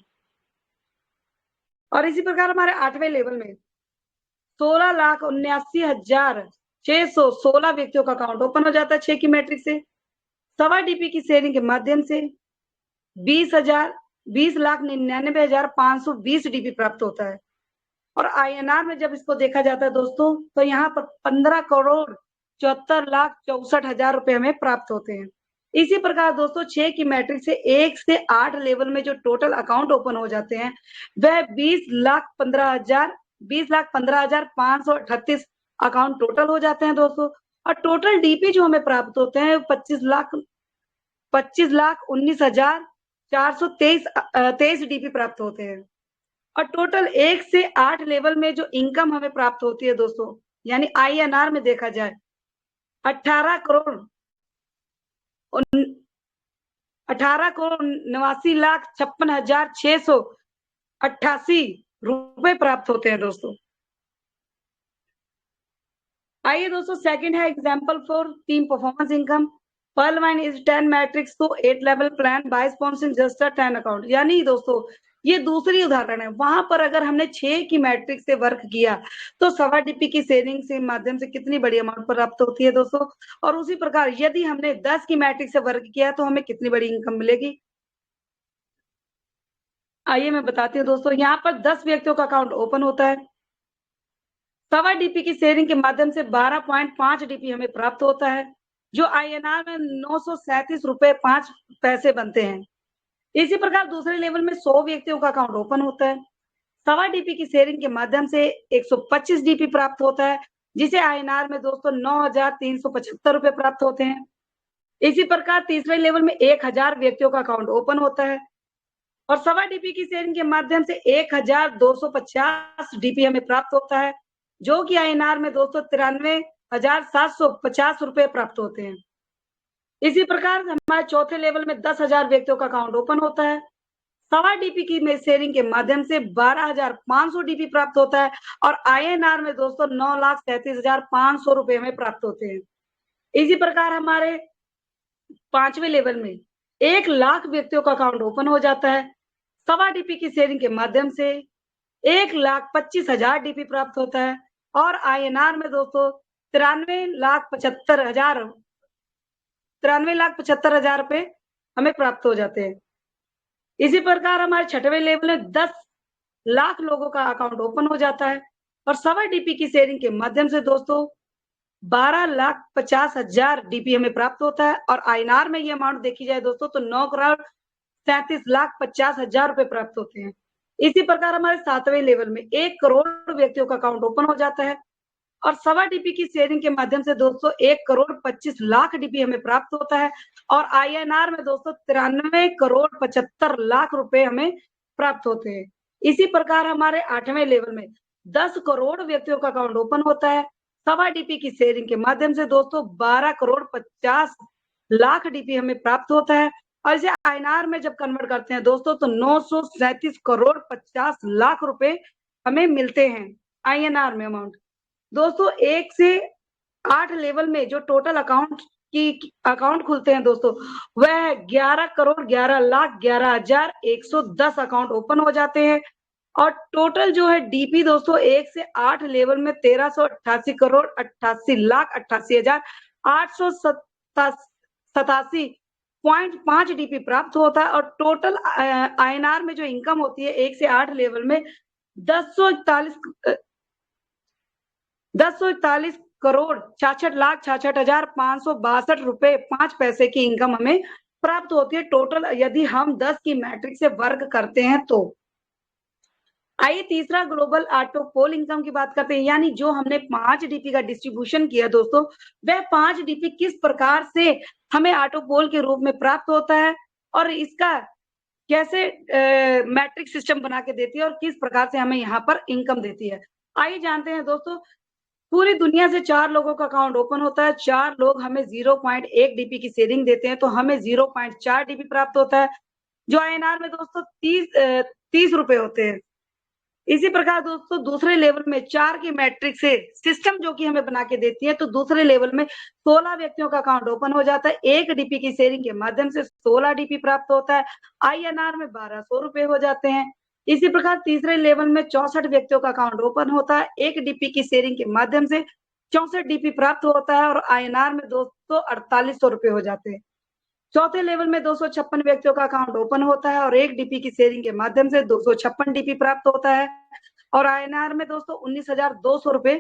और इसी प्रकार हमारे आठवें लेवल में 16,79,616 व्यक्तियों का अकाउंट ओपन हो जाता है 6 की मैट्रिक से। सवा डीपी की शेयरिंग के माध्यम से 20,99,520 डीपी प्राप्त होता है और आईएनआर में जब इसको देखा जाता है दोस्तों तो यहाँ पर 15,74,64,000 रुपए हमें प्राप्त होते हैं। इसी प्रकार दोस्तों 6 की मैट्रिक से 1 से 8 लेवल में जो टोटल अकाउंट ओपन हो जाते हैं वह 20,15,538 अकाउंट टोटल हो जाते हैं दोस्तों। और टोटल डीपी जो हमें प्राप्त होते हैं 25,19,423 डीपी प्राप्त होते हैं। और टोटल 1 से 8 लेवल में जो इनकम हमें प्राप्त होती है दोस्तों, यानी आईएनआर में देखा जाए 18,89,56,688 रुपए प्राप्त होते हैं दोस्तों। आइए दोस्तों सेकंड है example for team performance income. Pearl wine is 10 matrix to 8 level plan by sponsoring just 10 account. यानी दोस्तों ये दूसरी उदाहरण है, वहां पर अगर हमने 6 की मैट्रिक्स से वर्क किया तो सवा डीपी की शेयरिंग से माध्यम से कितनी बड़ी अमाउंट प्राप्त होती है दोस्तों, और उसी प्रकार यदि हमने 10 की मैट्रिक्स से वर्क किया तो हमें कितनी बड़ी इनकम मिलेगी। आइए मैं बताती हूँ दोस्तों, यहाँ पर 10 व्यक्तियों का अकाउंट ओपन होता है। सवा डीपी की शेयरिंग के माध्यम से 12.5 डीपी हमें प्राप्त होता है, जो आईएनआर में 937 रुपए 5 पैसे बनते हैं। इसी प्रकार दूसरे लेवल में 100 व्यक्तियों का अकाउंट ओपन होता है। सवा डीपी की शेयरिंग के माध्यम से 125 डीपी प्राप्त होता है, जिसे आईएनआर में दोस्तों 9,375 रुपए प्राप्त होते हैं। इसी प्रकार तीसरे लेवल में 1,000 व्यक्तियों का अकाउंट ओपन होता है और सवा डीपी की शेयरिंग के माध्यम से 1,250 डीपी हमें प्राप्त होता है, जो कि आईएनआर में दोस्तों 93,750 रुपए प्राप्त होते हैं। इसी प्रकार हमारे चौथे लेवल में 10,000 व्यक्तियों का अकाउंट ओपन होता है। सवा डीपी की शेयरिंग के माध्यम से 12,500 डीपी प्राप्त होता है और आईएनआर में दोस्तों 9,37,500 रुपए हमें प्राप्त होते हैं। इसी प्रकार हमारे पांचवें लेवल में 1,00,000 व्यक्तियों का अकाउंट ओपन हो जाता है। सवा डीपी की शेयरिंग के माध्यम से 1,25,000 डीपी प्राप्त होता है और आईएनआर में दोस्तों 93,75,000 रुपए हमें प्राप्त हो जाते हैं। इसी प्रकार हमारे छठवें लेवल में 10 लाख लोगों का अकाउंट ओपन हो जाता है और सवा डीपी की शेयरिंग के माध्यम से दोस्तों 12,50,000 डीपी हमें प्राप्त होता है और आईएनआर में ये अमाउंट देखी जाए दोस्तों तो 9,37,50,000 रुपए प्राप्त होते हैं। इसी प्रकार हमारे सातवें लेवल में 1 करोड़ व्यक्तियों का अकाउंट ओपन हो जाता है और सवा डीपी की शेयरिंग के माध्यम से दोस्तों 1,25,00,000 डीपी हमें प्राप्त होता है और आईएनआर में दोस्तों 93,75,00,000 रुपए हमें प्राप्त होते हैं। इसी प्रकार हमारे 8वें लेवल में 10 करोड़ व्यक्तियों का अकाउंट ओपन होता है। सवा डीपी की शेयरिंग के माध्यम से दोस्तों 12,50,00,000 डीपी हमें प्राप्त होता है और इसे आईएनआर में जब कन्वर्ट करते हैं दोस्तों तो 937,50,00,000 रुपए हमें मिलते हैं आईएनआर में अमाउंट। दोस्तों 1 से 8 लेवल में जो टोटल अकाउंट खुलते हैं दोस्तों वह 11,11,11,110 अकाउंट ओपन हो जाते हैं और टोटल जो है डीपी दोस्तों 1 से 8 लेवल में 13,88,88,887.5 डीपी प्राप्त होता है और टोटल आईएनआर में जो इनकम होती है 1 से 8 लेवल में 10,41 करोड़ 66,66,562 रुपए 5 पैसे की इनकम हमें प्राप्त होती है टोटल यदि हम 10 की मैट्रिक से वर्क करते हैं तो। आइए तीसरा ग्लोबल ऑटो पोल इनकम की बात करते हैं, यानी जो हमने 5 डीपी का डिस्ट्रीब्यूशन किया दोस्तों वह 5 डीपी किस प्रकार से हमें ऑटो पोल के रूप में प्राप्त होता है और इसका कैसे मैट्रिक सिस्टम बना के देती है और किस प्रकार से हमें यहाँ पर इनकम देती है। आइए जानते हैं दोस्तों। पूरी दुनिया से 4 लोगों का अकाउंट ओपन होता है, 4 लोग हमें 0.1 डीपी की शेयरिंग देते हैं तो हमें 0.4 डीपी प्राप्त होता है जो आईएनआर में दोस्तों 30 रुपए होते हैं। इसी प्रकार दोस्तों दूसरे लेवल में 4 की मैट्रिक से सिस्टम जो कि हमें बना के देती है तो दूसरे लेवल में 16 व्यक्तियों का अकाउंट ओपन हो जाता है, 1 डीपी की शेयरिंग के माध्यम से 16 डीपी प्राप्त होता है, आईएनआर में 1200 रुपए हो जाते हैं। इसी प्रकार तीसरे लेवल में 64 व्यक्तियों का अकाउंट ओपन होता है, 1 डीपी की शेयरिंग के माध्यम से 64 डीपी प्राप्त होता है और आईएनआर में दोस्तों 4800 रुपए हो जाते हैं। चौथे लेवल में 256 व्यक्तियों का अकाउंट ओपन होता है और 1 डीपी की शेयरिंग के माध्यम से 256 डीपी प्राप्त होता है और आईएनआर में दोस्तों 19,200 रुपए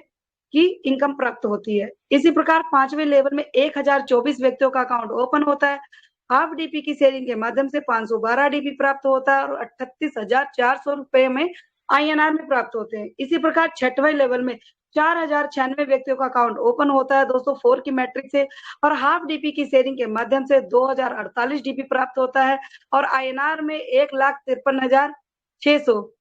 की इनकम प्राप्त होती है। इसी प्रकार 5वें लेवल में 1,024 व्यक्तियों का अकाउंट ओपन होता है, हाफ डीपी की शेयरिंग के माध्यम से 512 डीपी प्राप्त होता है और 38,400 रुपए में आईएनआर में प्राप्त होते हैं। इसी प्रकार 6वें लेवल में 4,096 व्यक्तियों का अकाउंट ओपन होता है दोस्तों 4 की मैट्रिक से और हाफ डीपी की शेयरिंग के माध्यम से 2,048 डीपी प्राप्त होता है और आईएनआर में 1,53,600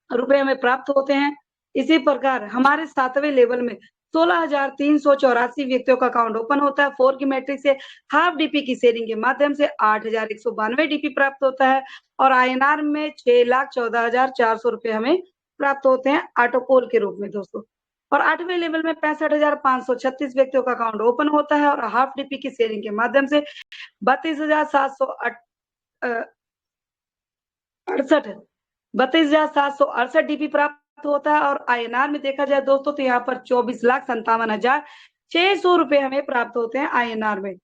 रुपए हमें प्राप्त होते हैं। इसी प्रकार हमारे 7वें लेवल में 16,384 व्यक्तियों का अकाउंट ओपन होता है, 4 की मैट्रिक से हाफ डीपी की शेयरिंग के माध्यम से 8,192 डीपी प्राप्त होता है और आईएनआर में 6,14,400 रुपए हमें प्राप्त होते हैं ऑटोपोल के रूप में दोस्तों। और 8वें लेवल में 65,536 व्यक्तियों का अकाउंट ओपन होता है और हाफ डीपी की शेयरिंग के माध्यम से 32,768 डीपी प्राप्त होता है और आईएनआर में देखा जाए दोस्तों तो यहाँ पर 24,57,600 रुपए हमें प्राप्त होते हैं आईएनआर में।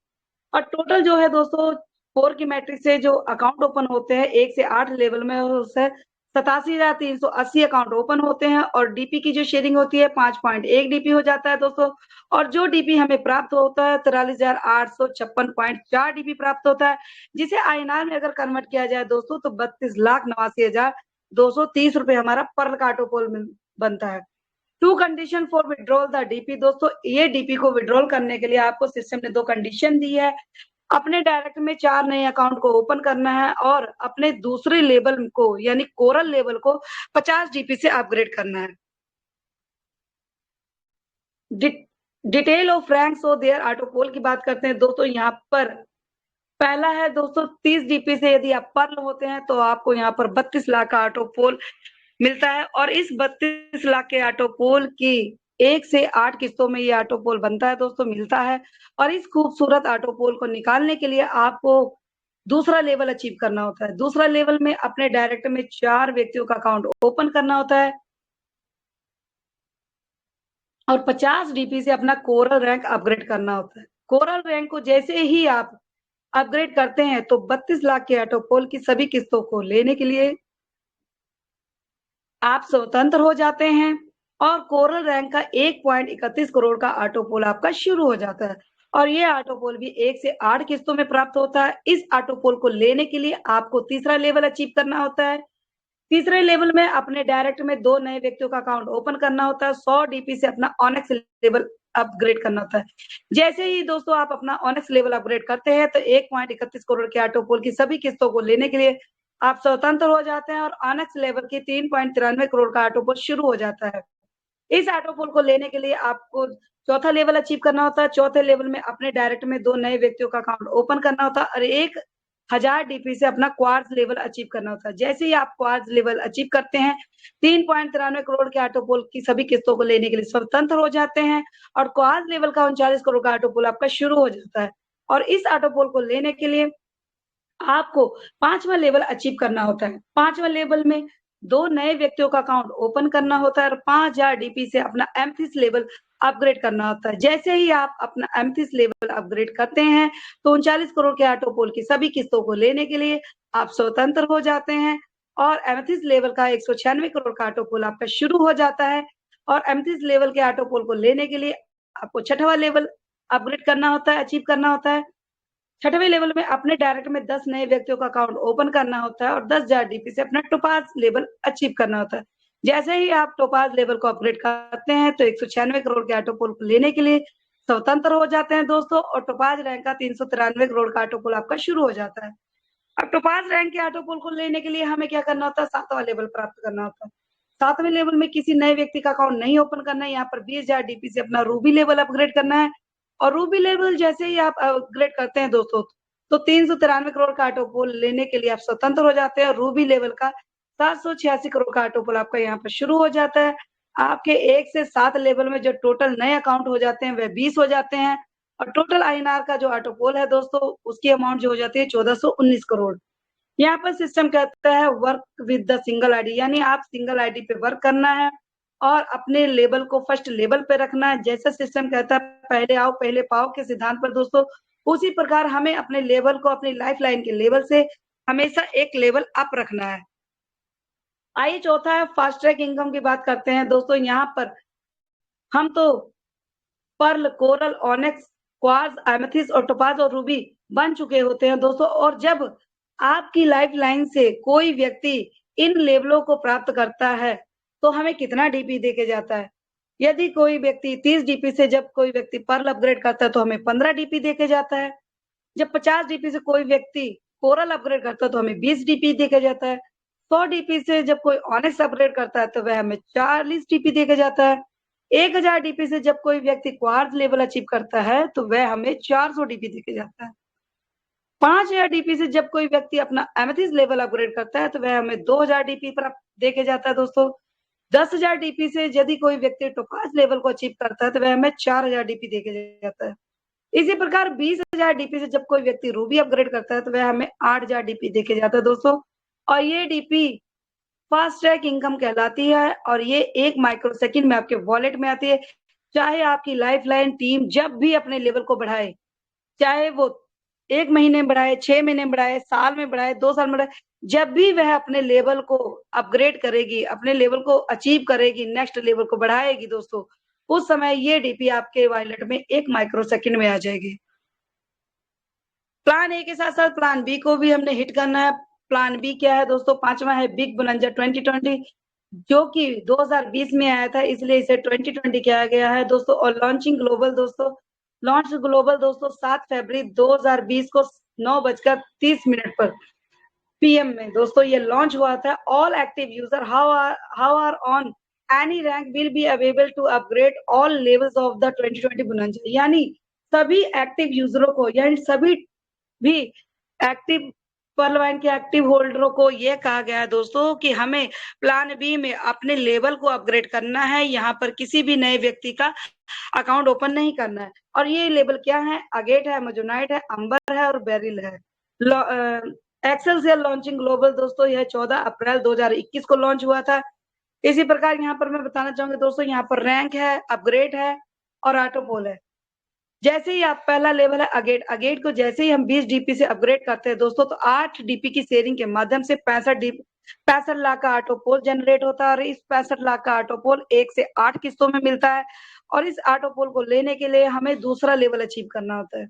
और टोटल जो है दोस्तों 4 की मैट्रिक से जो अकाउंट ओपन होते हैं 1 से 8 लेवल में उससे 87,380 अकाउंट ओपन होते हैं और डीपी की जो शेयरिंग होती है 5.1 डीपी हो जाता है दोस्तों और जो डीपी हमें प्राप्त होता है 43,856.4 डीपी प्राप्त होता है जिसे आईएनआर में अगर कन्वर्ट किया जाए दोस्तों तो 32,89,230 रुपए हमारा पर ऑटोपोल में बनता है। Two condition for withdrawal the DP दोस्तों ये डीपी को विड्रॉल करने के लिए आपको सिस्टम ने 2 कंडीशन दी है। अपने डायरेक्ट में 4 नए अकाउंट को ओपन करना है और अपने दूसरे लेवल को यानी कोरल लेवल को 50 डीपी से अपग्रेड करना है। डिटेल ऑफ रैंक्स और देयर ऑटोपोल की बात करते हैं दोस्तों। यहाँ पर पहला है दोस्तों 30 डीपी से यदि आप पर्ल होते हैं तो आपको यहाँ पर 32 लाख का ऑटोपोल मिलता है और इस 32 लाख के ऑटोपोल की 1 से 8 किस्तों में ये ऑटोपोल बनता है दोस्तों मिलता है और इस खूबसूरत ऑटोपोल को निकालने के लिए आपको दूसरा लेवल अचीव करना होता है। दूसरा लेवल में अपने डायरेक्ट में 4 व्यक्तियों का अकाउंट ओपन करना होता है और 50 डीपी से अपना कोरल रैंक अपग्रेड करना होता है। कोरल रैंक को जैसे ही आप अपग्रेड करते हैं तो 32 लाख के ऑटोपोल की सभी किस्तों को लेने के लिए आप स्वतंत्र हो जाते हैं और कोरल रैंक का 1.31 करोड़ का ऑटोपोल आपका शुरू हो जाता है और ये ऑटोपोल भी 1 से 8 किस्तों में प्राप्त होता है। इस ऑटोपोल को लेने के लिए आपको तीसरा लेवल अचीव करना होता है तीसरे लेवल में अपने डायरेक्ट में 2 नए व्यक्तियों का अकाउंट ओपन करना होता है, 100 डीपी से अपना ऑनेक्स लेवल अपग्रेड करना होता है। जैसे ही दोस्तों आप अपना ऑनेक्स लेवल अपग्रेड करते हैं, तो 1.31 करोड़ के ऑटोपोल की सभी किस्तों को लेने के लिए आप स्वतंत्र हो जाते हैं और ऑनेक्स लेवल की 3.93 करोड़ का ऑटोपोल शुरू हो जाता है। इस ऑटोपोल को लेने के लिए आपको चौथा लेवल अचीव करना होता है। चौथे लेवल में अपने डायरेक्ट में 2 नए व्यक्तियों का अकाउंट ओपन करना होता है और 1000 डीपी से अपना क्वार्ट्ज लेवल अचीव करना होता है। जैसे ही आप क्वार्ट्ज लेवल अचीव करते हैं, 3.93 करोड़ के ऑटोपोल की सभी किस्तों को लेने के लिए स्वतंत्र हो जाते हैं और क्वार्ट्ज लेवल का 39 करोड़ का ऑटोपोल आपका शुरू हो जाता है। और इस ऑटोपोल को लेने के लिए आपको 5वां लेवल अचीव करना होता है। 5वां लेवल में 2 नए व्यक्तियों का अकाउंट ओपन करना होता है और 5000 डीपी से अपना एमथिस लेवल अपग्रेड करना होता है। जैसे ही आप अपना एमथिस लेवल अपग्रेड करते हैं, तो 39 करोड़ के ऑटोपोल की सभी किस्तों को लेने के लिए आप स्वतंत्र हो जाते हैं और एमथिस लेवल का 196 करोड़ का ऑटोपोल आपका शुरू हो जाता है और एमथिस लेवल के ऑटोपोल को लेने के लिए आपको 6वां लेवल अपग्रेड करना होता है, अचीव करना होता है। 6वें लेवल में अपने डायरेक्ट में 10 नए व्यक्तियों का अकाउंट ओपन करना होता है और 10,000 डीपी से अपना टोपाज लेवल अचीव करना होता है। जैसे ही आप टोपाज लेवल को अपग्रेड करते हैं, तो 196 करोड़ के ऑटोपोल को लेने के लिए स्वतंत्र हो जाते हैं दोस्तों और टोपाज रैंक का 393 करोड़ का ऑटोपोल आपका शुरू हो जाता है। अब टोपाज रैंक के ऑटोपोल को लेने के लिए हमें क्या करना होता है? 7वां लेवल प्राप्त करना होता है। 7वें लेवल में किसी नए व्यक्ति का अकाउंट नहीं ओपन करना है, यहाँ पर 20,000 डीपी से अपना रूबी लेवल अपग्रेड करना है और रूबी लेवल जैसे ही आप अपग्रेड करते हैं दोस्तों, तो 393 करोड़ का ऑटोपोल लेने के लिए आप स्वतंत्र हो जाते हैं और रूबी लेवल का 786 करोड़ का ऑटोपोल आपका यहाँ पर शुरू हो जाता है। आपके 1 से 7 लेवल में जो टोटल नए अकाउंट हो जाते हैं, वह 20 हो जाते हैं और टोटल आईएनआर का जो ऑटोपोल है दोस्तों, उसकी अमाउंट जो हो जाती है 1419 करोड़। यहाँ पर सिस्टम कहता है work with the single ID, यानी आप सिंगल आईडी पे वर्क करना है और अपने लेबल को फर्स्ट लेवल पे रखना है। जैसा सिस्टम कहता है पहले आओ पहले पाओ के सिद्धांत पर दोस्तों, उसी प्रकार हमें अपने लेवल को अपनी लाइफ लाइन के लेवल से हमेशा एक लेवल अप रखना है। आइए चौथा है फास्ट ट्रैक इनकम की बात करते हैं दोस्तों। यहाँ पर हम तो pearl, coral, onyx, quartz, amethyst और टोपाज और रूबी बन चुके होते हैं दोस्तों और जब आपकी लाइफ लाइन से कोई व्यक्ति इन लेवलों को प्राप्त करता है, तो हमें कितना डीपी देके जाता है? यदि कोई व्यक्ति 30 डीपी से जब कोई व्यक्ति पर्ल अपग्रेड करता है, तो हमें 15 डीपी देके जाता है। जब 50 डीपी से कोई व्यक्ति कोरल अपग्रेड करता है, तो हमें 20 डीपी देके जाता है। 100 डीपी से जब कोई ऑनेक्स अपग्रेड करता है, तो वह हमें 40 डीपी देके जाता है। 1000 डीपी से जब कोई व्यक्ति क्वार्ट्ज लेवल अचीव करता है, तो वह हमें 400 डीपी देके जाता है। 5000 डीपी से जब कोई व्यक्ति अपना एमेथिस्ट लेवल अपग्रेड करता है, तो वह हमें 2000 डीपी पर देके जाता है दोस्तों। 10,000 डीपी से यदि कोई व्यक्ति टोपाज लेवल को अचीव करता है, तो वह हमें 4000 डीपी देके जाता है। इसी प्रकार 20,000 डीपी से जब कोई व्यक्ति रूबी अपग्रेड करता है, तो वह हमें 8,000 डीपी देके जाता है दोस्तों। और ये डीपी फास्ट ट्रैक इनकम कहलाती है और ये 1 माइक्रो सेकंड में आपके वॉलेट में आती है। चाहे आपकी लाइफलाइन टीम जब भी अपने लेवल को बढ़ाए, चाहे वो 1 महीने में बढ़ाए, 6 महीने में बढ़ाए, साल में बढ़ाए, 2 साल में बढ़ाए, जब भी वह अपने लेवल को अपग्रेड करेगी, अपने लेवल को अचीव करेगी, नेक्स्ट लेवल को बढ़ाएगी दोस्तों, उस समय ये डीपी आपके वॉलेट में 1 माइक्रो सेकंड में आ जाएगी। प्लान ए के साथ-साथ प्लान बी को भी हमने हिट करना है। प्लान बी क्या है दोस्तों? 5वां है बिग बोनंजा 2020 जो कि 2020 में आया था, इसलिए इसे 2020 किया गया है दोस्तों। और लॉन्चिंग ग्लोबल दोस्तों, लॉन्च ग्लोबल दोस्तों 7 फरवरी 2020 को 9:30 पर पीएम में दोस्तों ये लॉन्च हुआ था। All active user how are on any rank will be available to upgrade all levels of the 2020 bonanza, यानी सभी एक्टिव यूजरों को, यानी सभी भी एक्टिव पर्ल वाइन के एक्टिव होल्डरों को ये कहा गया है दोस्तों कि हमें प्लान बी में अपने लेवल को अपग्रेड करना है। यहाँ पर किसी भी नए व्यक्ति का अकाउंट ओपन नहीं करना है। और ये लेवल क्या है? अगेट है, अमेजोनाइट है, अंबर है और बेरिल है। एक्सेल सेल लॉन्चिंग ग्लोबल दोस्तों यह 14 अप्रैल 2021 को लॉन्च हुआ था। इसी प्रकार यहाँ पर मैं बताना चाहूंगी दोस्तों, यहाँ पर रैंक है, अपग्रेड है और ऑटोपोल है। जैसे ही आप पहला लेवल है अगेट, अगेट को जैसे ही हम 20 डीपी से अपग्रेड करते हैं दोस्तों, तो 8 डीपी की शेयरिंग के माध्यम से 65 लाख का ऑटोपोल जनरेट होता है और इस 65 लाख का ऑटोपोल 1 से 8 किस्तों में मिलता है। और इस ऑटोपोल को लेने के लिए हमें दूसरा लेवल अचीव करना होता है।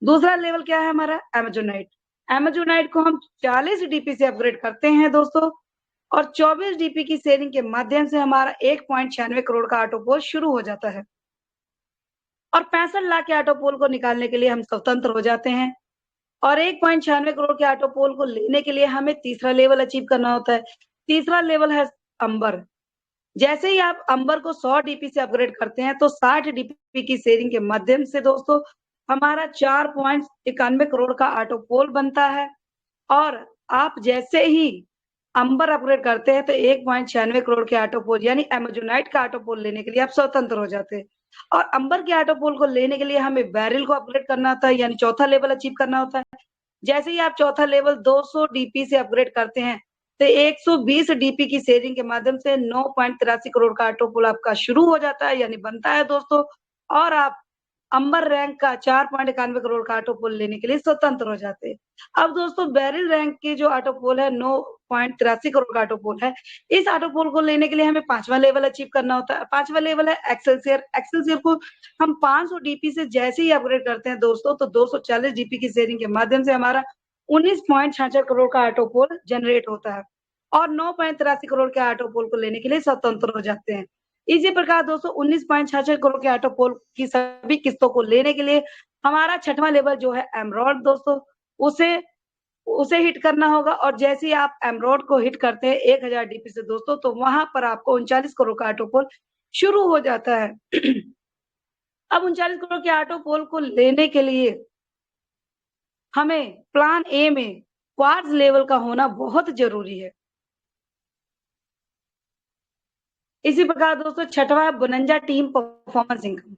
दूसरा लेवल क्या है हमारा? अमेजोनाइट। अमेजोनाइट को हम 40 डीपी से अपग्रेड करते हैं दोस्तों और 24 डीपी की शेयरिंग के माध्यम से हमारा 1.96 करोड़ का ऑटोपोल शुरू हो जाता है। और 65 लाख के ऑटोपोल को निकालने के लिए हम स्वतंत्र हो जाते हैं। और 1.96 करोड़ के ऑटोपोल को लेने के लिए हमें तीसरा लेवल अचीव करना होता है। तीसरा लेवल है अंबर। जैसे ही आप अंबर को 100 डीपी से अपग्रेड करते हैं तो 60 डीपी की शेयरिंग के माध्यम से दोस्तों हमारा 4.91 करोड़ का ऑटोपोल बनता है। और आप जैसे ही अंबर अपग्रेड करते हैं तो 1.96 करोड़ के ऑटोपोल यानी एमेजोनाइट का ऑटोपोल लेने के लिए आप स्वतंत्र हो जाते हैं। और अंबर के ऑटोपोल को लेने के लिए हमें बैरिल को अपग्रेड करना होता है यानी चौथा लेवल अचीव करना होता है। जैसे ही आप चौथा लेवल 200 डीपी से अपग्रेड करते हैं तो 120 डीपी की शेयरिंग के माध्यम से 9.83 करोड़ का ऑटोपोल आपका शुरू हो जाता है यानी बनता है दोस्तों। और आप अंबर रैंक का 4.91 करोड़ का ऑटोपोल लेने के लिए स्वतंत्र हो जाते हैं। अब दोस्तों बैरिल रैंक के जो ऑटोपोल है 9.83 करोड़ का ऑटोपोल है, इस ऑटोपोल को लेने के लिए हमें 5वां लेवल अचीव करना होता है। 5वां लेवल है एक्सेलसियर। एक्सेलसियर को हम 500 डीपी से जैसे ही अपग्रेड करते हैं दोस्तों तो 240 डीपी की शेयरिंग के माध्यम से हमारा 19.66 करोड़ का ऑटोपोल जनरेट होता है। और 9.83 करोड़ के ऑटोपोल को लेने के लिए स्वतंत्र हो जाते हैं। इसी प्रकार दोस्तों 19.66 करोड़ के ऑटोपोल की सभी किस्तों को लेने के लिए हमारा 6वां लेवल जो है एमरॉड दोस्तों उसे उसे हिट करना होगा। और जैसे ही आप एमरॉड को हिट करते हैं 1000 डीपी से दोस्तों तो वहां पर आपको 39 करोड़ का ऑटोपोल शुरू हो जाता है। अब 39 करोड़ के ऑटोपोल को लेने के लिए हमें प्लान ए में क्वार्ट्ज लेवल का होना बहुत जरूरी है। इसी प्रकार दोस्तों 6वां बुनंजा टीम परफॉर्मेंस इनकम।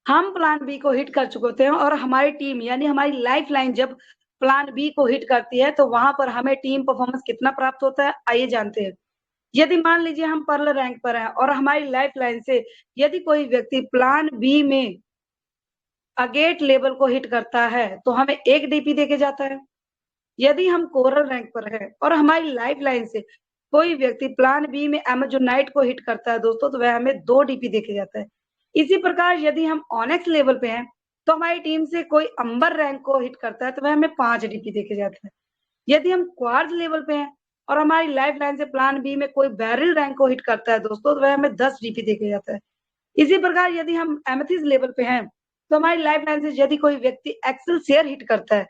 हम प्लान बी को हिट कर चुके होते हैं और हमारी टीम यानी हमारी लाइफ लाइन जब प्लान बी को हिट करती है तो वहां पर हमें टीम परफॉर्मेंस कितना प्राप्त होता है आइए जानते हैं। यदि मान लीजिए हम पर्ल रैंक पर हैं और हमारी लाइफ लाइन से यदि कोई व्यक्ति प्लान बी में अगेट लेवल को हिट करता है तो हमें 1 डीपी देके जाता है। यदि हम कोरल रैंक पर है और हमारी लाइफ लाइन से कोई व्यक्ति प्लान बी में एमेजोनाइट को हिट करता है दोस्तों तो वह हमें 2 डीपी देके जाता है। इसी प्रकार यदि हम ऑनेक्स लेवल पे हैं तो हमारी टीम से कोई अंबर रैंक को हिट करता है तो वह हमें 5 डीपी देके जाता है। यदि हम क्वार्ट्ज लेवल पे हैं और हमारी लाइफ लाइन से प्लान बी में कोई बैरिल रैंक को हिट करता है दोस्तों तो वह हमें 10 डीपी देके जाता है। इसी प्रकार यदि हम एमेथिस्ट लेवल पे हैं तो हमारी लाइफ लाइन से यदि कोई व्यक्ति एक्सेल शेयर हिट करता है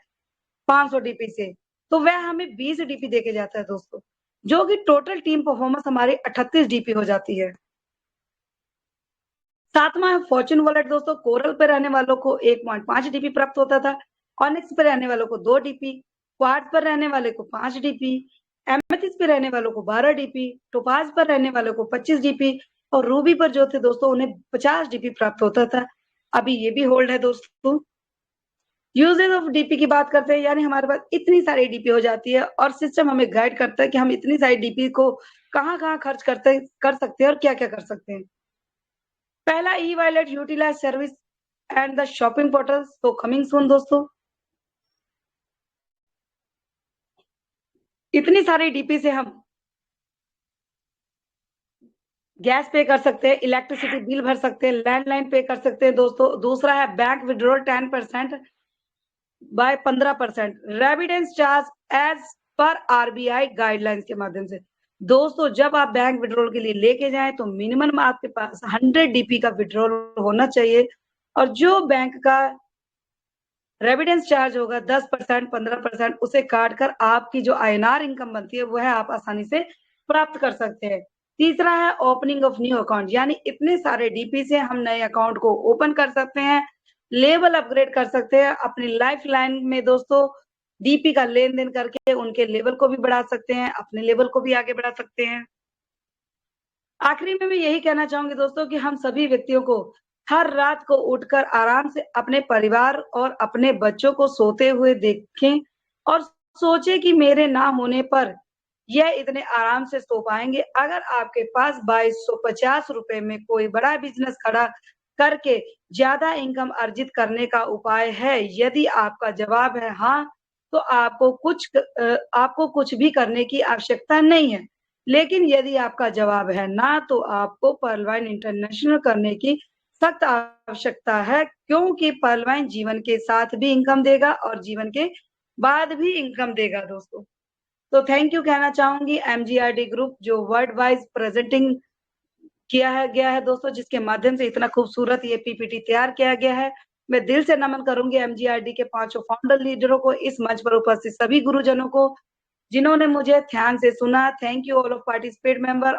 500 डीपी से तो वह हमें 20 डीपी देके जाता है दोस्तों, जो कि टोटल टीम परफॉर्मेंस हमारी 38 डीपी हो जाती है। 7वां है फॉर्च्यून वॉलेट दोस्तों। कोरल पे रहने वालों को 1.5 डीपी प्राप्त होता था, ऑनिक्स पे रहने वालों को 2 डीपी, क्वार्ट्ज पर रहने वाले को 5 डीपी, एमेथिस्ट पे रहने वालों को 12 डीपी, टोपाज पर रहने वालों को 25 डीपी और रूबी पर जो थे दोस्तों उन्हें 50 डीपी प्राप्त होता था। अभी ये भी होल्ड है दोस्तों। यूजेज ऑफ डीपी की बात करते हैं यानी हमारे पास इतनी सारी डीपी हो जाती है और सिस्टम हमें गाइड करता है कि हम इतनी सारी डीपी को कहाँ-कहाँ खर्च कर सकते हैं और क्या-क्या कर सकते हैं। पहला e wallet utilize service and the shopping portal तो कमिंग सून दोस्तों। इतनी सारी डीपी से हम गैस पे कर सकते हैं, इलेक्ट्रिसिटी बिल भर सकते हैं, लैंडलाइन पे कर सकते हैं दोस्तों। दूसरा है bank withdrawal 10% by 15%, remittance charge as per RBI guidelines के माध्यम से। दोस्तों जब आप बैंक विड्रॉल के लिए लेके जाएं तो मिनिमम आपके पास 100 डीपी का विड्रॉल होना चाहिए और जो बैंक का रेमिटेंस चार्ज होगा 10% 15% उसे काट कर आपकी जो आईएनआर इनकम बनती है वह आप आसानी से प्राप्त कर सकते हैं। तीसरा है ओपनिंग ऑफ न्यू अकाउंट यानी इतने सारे डीपी से हम नए अकाउंट को ओपन कर सकते हैं, लेवल अपग्रेड कर सकते हैं, अपनी लाइफ लाइन में दोस्तों डीपी का लेन देन करके उनके लेवल को भी बढ़ा सकते हैं, अपने लेवल को भी आगे बढ़ा सकते हैं। आखिरी में मैं यही कहना चाहूंगी दोस्तों कि हम सभी व्यक्तियों को हर रात को उठकर आराम से अपने परिवार और अपने बच्चों को सोते हुए देखें और सोचें कि मेरे ना होने पर यह इतने आराम से सो पाएंगे। अगर आपके पास 2250 रुपए में कोई बड़ा बिजनेस खड़ा करके ज्यादा इनकम अर्जित करने का उपाय है, यदि आपका जवाब है हाँ, तो आपको कुछ भी करने की आवश्यकता नहीं है। लेकिन यदि आपका जवाब है ना, तो आपको पर्ल वाइन इंटरनेशनल करने की सख्त आवश्यकता है, क्योंकि पर्ल वाइन जीवन के साथ भी इनकम देगा और जीवन के बाद भी इनकम देगा दोस्तों। तो थैंक यू कहना चाहूंगी एमजीआरडी ग्रुप जो वर्ल्ड वाइज प्रेजेंटिंग किया है गया है दोस्तों, जिसके माध्यम से इतना खूबसूरत ये पीपीटी तैयार किया गया है। मैं दिल से नमन करूंगी एमजीआरडी के 5 फाउंडर लीडरों को, इस मंच पर उपस्थित सभी गुरुजनों को जिन्होंने मुझे ध्यान से सुना। Thank you all of participate member.